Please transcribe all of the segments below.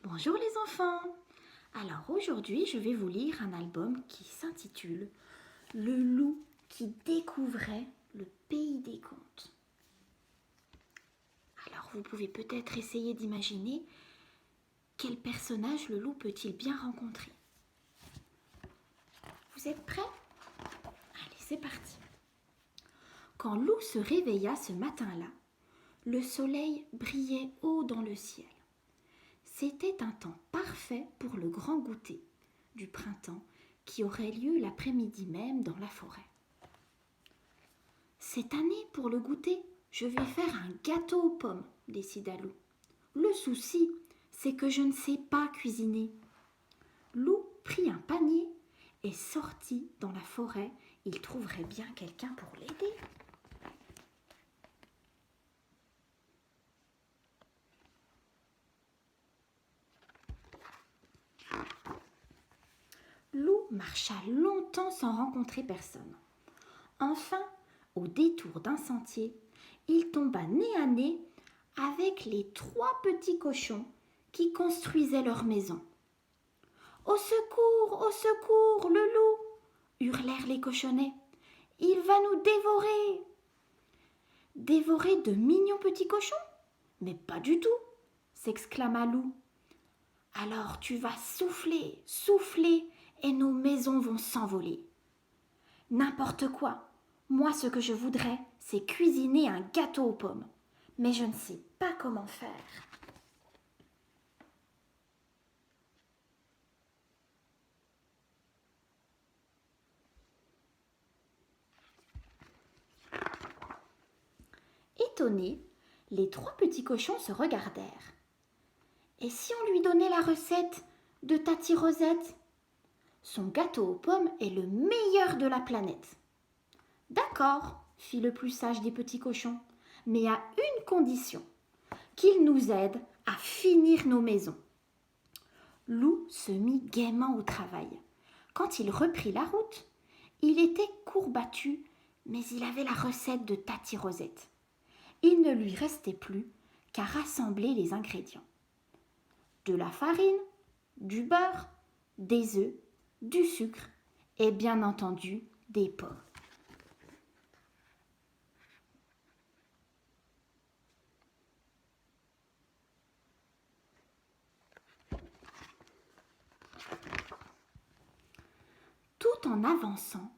Bonjour les enfants. Alors aujourd'hui, je vais vous lire un album qui s'intitule Le loup qui découvrait le pays des contes. Alors vous pouvez peut-être essayer d'imaginer quel personnage le loup peut-il bien rencontrer. Vous êtes prêts? Allez, c'est parti. Quand Loup se réveilla ce matin-là, le soleil brillait haut dans le ciel. C'était un temps parfait pour le grand goûter du printemps qui aurait lieu l'après-midi même dans la forêt. Cette année, pour le goûter, je vais faire un gâteau aux pommes, décida Loup. Le souci, c'est que je ne sais pas cuisiner. Loup prit un panier et sortit dans la forêt. Il trouverait bien quelqu'un pour l'aider. Loup marcha longtemps sans rencontrer personne. Enfin, au détour d'un sentier, il tomba nez à nez avec les 3 petits cochons qui construisaient leur maison. « Au secours, le loup !» hurlèrent les cochonnets. « Il va nous dévorer !» « Dévorer de mignons petits cochons ? Mais pas du tout !» s'exclama Loup. « Alors tu vas souffler, souffler, et nos maisons vont s'envoler. »« N'importe quoi. Moi, ce que je voudrais, c'est cuisiner un gâteau aux pommes. Mais je ne sais pas comment faire. » Étonnés, les 3 petits cochons se regardèrent. « Et si on lui donnait la recette de Tati Rosette ? Son gâteau aux pommes est le meilleur de la planète. »« D'accord, fit le plus sage des petits cochons, mais à une condition, qu'il nous aide à finir nos maisons. » Loup se mit gaiement au travail. Quand il reprit la route, il était courbattu, mais il avait la recette de Tati Rosette. Il ne lui restait plus qu'à rassembler les ingrédients. De la farine, du beurre, des œufs, du sucre et bien entendu des pommes. Tout en avançant,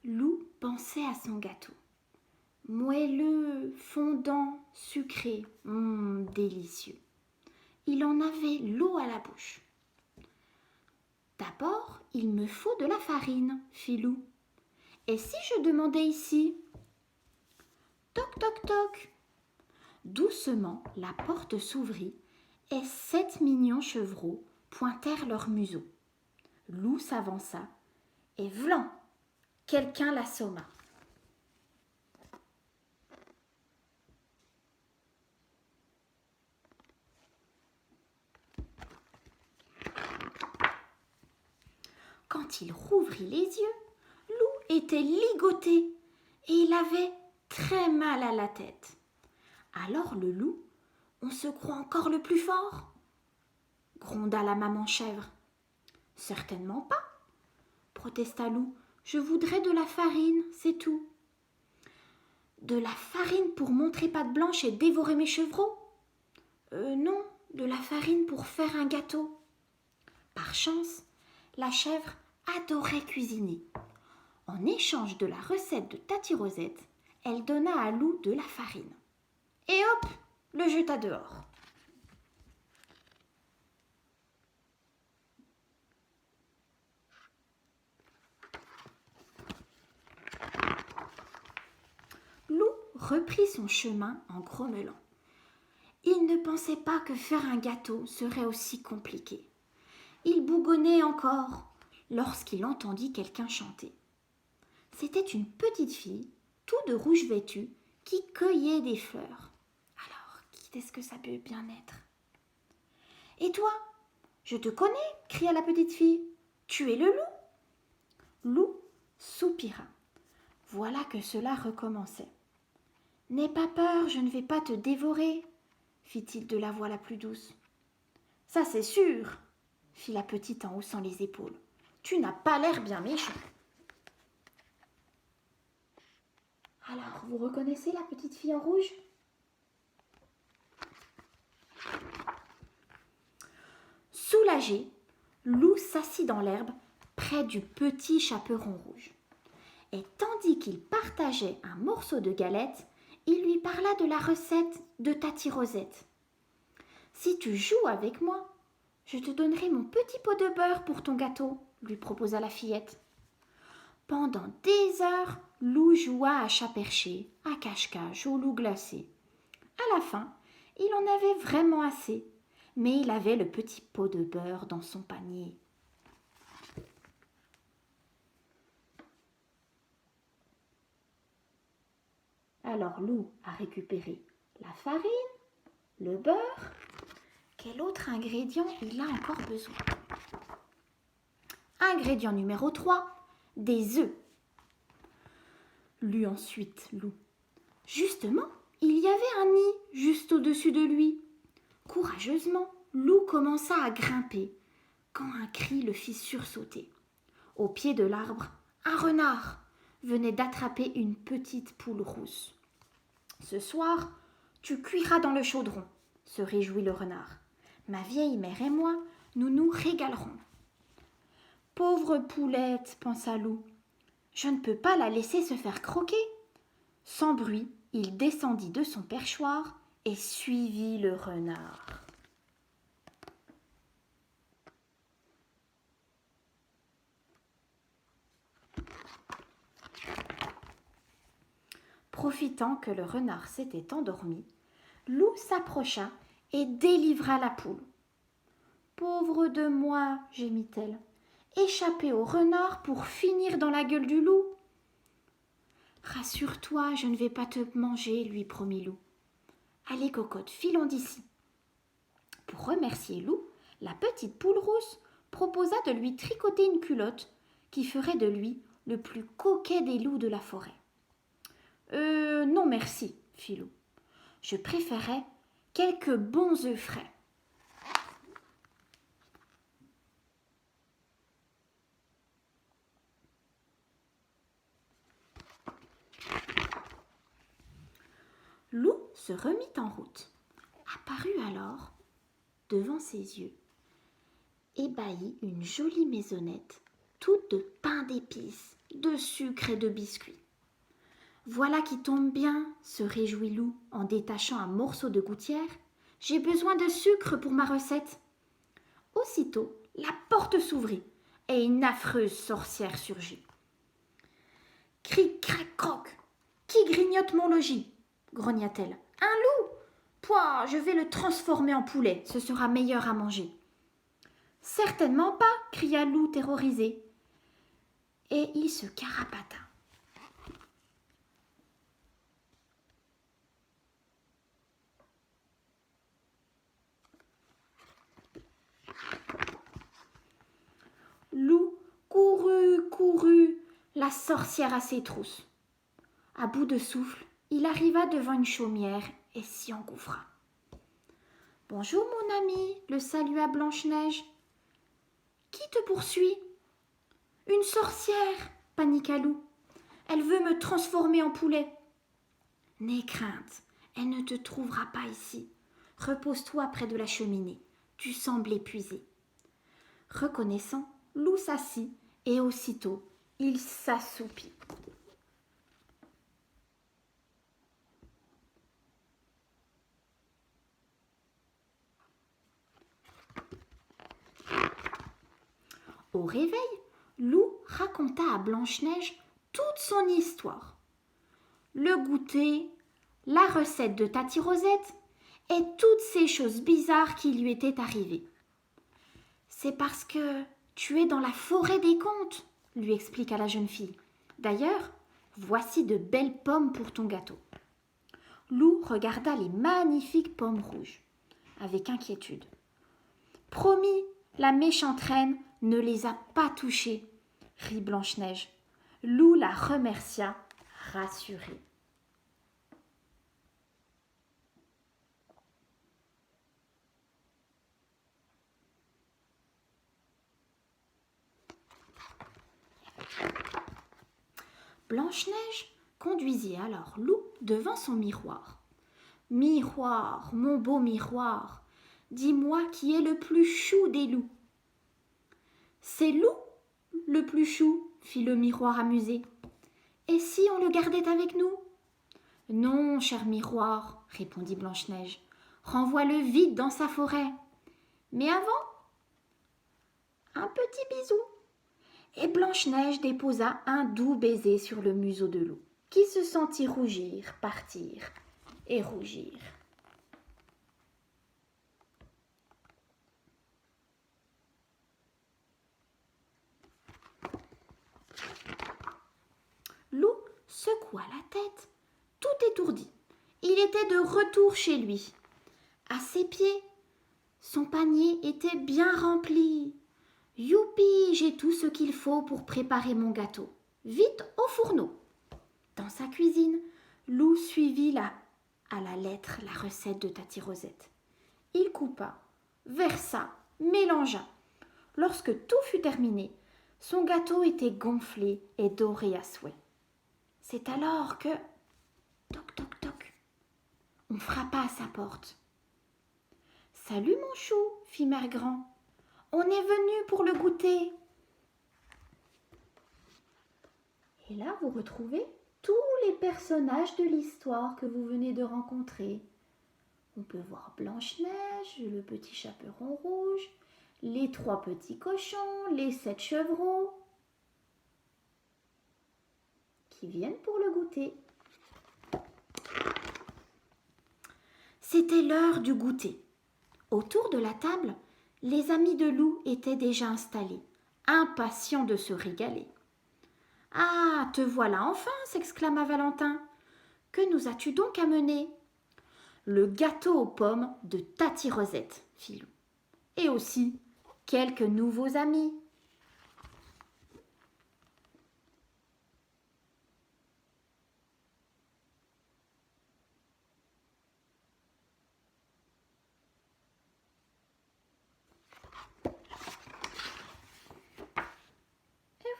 Loup pensait à son gâteau. Moelleux, fondant, sucré, délicieux. Il en avait l'eau à la bouche. « D'abord, il me faut de la farine, fit Loup. Et si je demandais ici ? » Toc, toc, toc. Doucement, la porte s'ouvrit et 7 mignons chevreaux pointèrent leur museau. Loup s'avança et vlan, quelqu'un l'assomma. Quand il rouvrit les yeux, Loup était ligoté et il avait très mal à la tête. Alors le loup, on se croit encore le plus fort ? Gronda la maman chèvre. Certainement pas, protesta Loup. Je voudrais de la farine, c'est tout. De la farine pour montrer patte blanche et dévorer mes chevreaux ? Non, de la farine pour faire un gâteau. Par chance, la chèvre adorait cuisiner. En échange de la recette de Tati Rosette, elle donna à Loup de la farine. Et hop, le jeta dehors. Loup reprit son chemin en grommelant. Il ne pensait pas que faire un gâteau serait aussi compliqué. Il bougonnait encore lorsqu'il entendit quelqu'un chanter. C'était une petite fille, tout de rouge vêtue, qui cueillait des fleurs. Alors, qui est-ce que ça peut bien être ? « Et toi ? Je te connais !» cria la petite fille. « Tu es le loup ?» Loup soupira. Voilà que cela recommençait. « N'aie pas peur, je ne vais pas te dévorer !» fit-il de la voix la plus douce. Ça c'est sûr, fit la petite en haussant les épaules. Tu n'as pas l'air bien méchant. Alors, vous reconnaissez la petite fille en rouge? Soulagé, Loup s'assit dans l'herbe près du petit chaperon rouge. Et tandis qu'il partageait un morceau de galette, il lui parla de la recette de Tati Rosette. « Si tu joues avec moi, je te donnerai mon petit pot de beurre pour ton gâteau, » lui proposa la fillette. Pendant des heures, Loup joua à chat perché, à cache-cache, au loup glacé. À la fin, il en avait vraiment assez, mais il avait le petit pot de beurre dans son panier. Alors Loup a récupéré la farine, le beurre. Quel autre ingrédient il a encore besoin? Ingrédient numéro 3, des œufs. Lut ensuite Loup. Justement, il y avait un nid juste au-dessus de lui. Courageusement, Loup commença à grimper quand un cri le fit sursauter. Au pied de l'arbre, un renard venait d'attraper une petite poule rousse. « Ce soir, tu cuiras dans le chaudron, » se réjouit le renard. « Ma vieille mère et moi, nous nous régalerons. » Pauvre poulette, pensa Loup, je ne peux pas la laisser se faire croquer. Sans bruit, il descendit de son perchoir et suivit le renard. Profitant que le renard s'était endormi, Loup s'approcha et délivra la poule. « Pauvre de moi, gémit-elle, échapper au renard pour finir dans la gueule du loup. »« Rassure-toi, je ne vais pas te manger, lui promit Loup. Allez, cocotte, filons d'ici. » Pour remercier Loup, la petite poule rousse proposa de lui tricoter une culotte qui ferait de lui le plus coquet des loups de la forêt. Non merci, fit Loup. Je préférais quelques bons œufs frais. Loup se remit en route. Apparut alors, devant ses yeux, ébahie une jolie maisonnette, toute de pain d'épices, de sucre et de biscuits. Voilà qui tombe bien, se réjouit Loup en détachant un morceau de gouttière. J'ai besoin de sucre pour ma recette. Aussitôt, la porte s'ouvrit et une affreuse sorcière surgit. Cric, crac, croc. Qui grignote mon logis? Grogna-t-elle. Un loup? Pouah, je vais le transformer en poulet, ce sera meilleur à manger. Certainement pas, cria Loup terrorisé. Et il se carapata. Loup courut, la sorcière à ses trousses. À bout de souffle, il arriva devant une chaumière et s'y engouffra. « Bonjour mon ami, le salua Blanche-Neige. Qui te poursuit? » Une sorcière, paniqua Loup. Elle veut me transformer en poulet. N'aie crainte, elle ne te trouvera pas ici. Repose-toi près de la cheminée, tu sembles épuisé. Reconnaissant, Loup s'assit et aussitôt il s'assoupit. Au réveil, Loup raconta à Blanche-Neige toute son histoire. Le goûter, la recette de Tati Rosette et toutes ces choses bizarres qui lui étaient arrivées. C'est parce que tu es dans la forêt des contes, lui expliqua la jeune fille. D'ailleurs, voici de belles pommes pour ton gâteau. Loup regarda les magnifiques pommes rouges avec inquiétude. Promis, la méchante reine ne les a pas touchées, rit Blanche-Neige. Loup la remercia, rassuré. Blanche-Neige conduisit alors Loup devant son miroir. « Miroir, mon beau miroir, dis-moi qui est le plus chou des loups. »« C'est Loup, le plus chou, fit le miroir amusé. Et si on le gardait avec nous ? » ?»« Non, cher miroir, répondit Blanche-Neige, renvoie-le vite dans sa forêt. Mais avant, un petit bisou. » Et Blanche-Neige déposa un doux baiser sur le museau de Loup, qui se sentit rougir, partir et rougir. Loup secoua la tête, tout étourdi. Il était de retour chez lui. À ses pieds, son panier était bien rempli. Youpi, j'ai tout ce qu'il faut pour préparer mon gâteau. Vite au fourneau. Dans sa cuisine, Loup suivit à la lettre la recette de Tati Rosette. Il coupa, versa, mélangea. Lorsque tout fut terminé, son gâteau était gonflé et doré à souhait. C'est alors que... Toc, toc, toc. On frappa à sa porte. « Salut mon chou, fit Mère Grand. On est venu pour le goûter. » Et là, vous retrouvez tous les personnages de l'histoire que vous venez de rencontrer. On peut voir Blanche-Neige, le petit chaperon rouge, les 3 petits cochons, les 7 chevreaux qui viennent pour le goûter. C'était l'heure du goûter. Autour de la table, les amis de Loup étaient déjà installés, impatients de se régaler. « Ah, te voilà enfin !» s'exclama Valentin. « Que nous as-tu donc amené ?»« Le gâteau aux pommes de Tati Rosette, » fit Loup. « Et aussi quelques nouveaux amis. »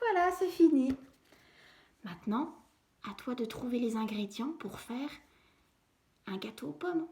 Voilà, c'est fini. Maintenant, à toi de trouver les ingrédients pour faire un gâteau aux pommes.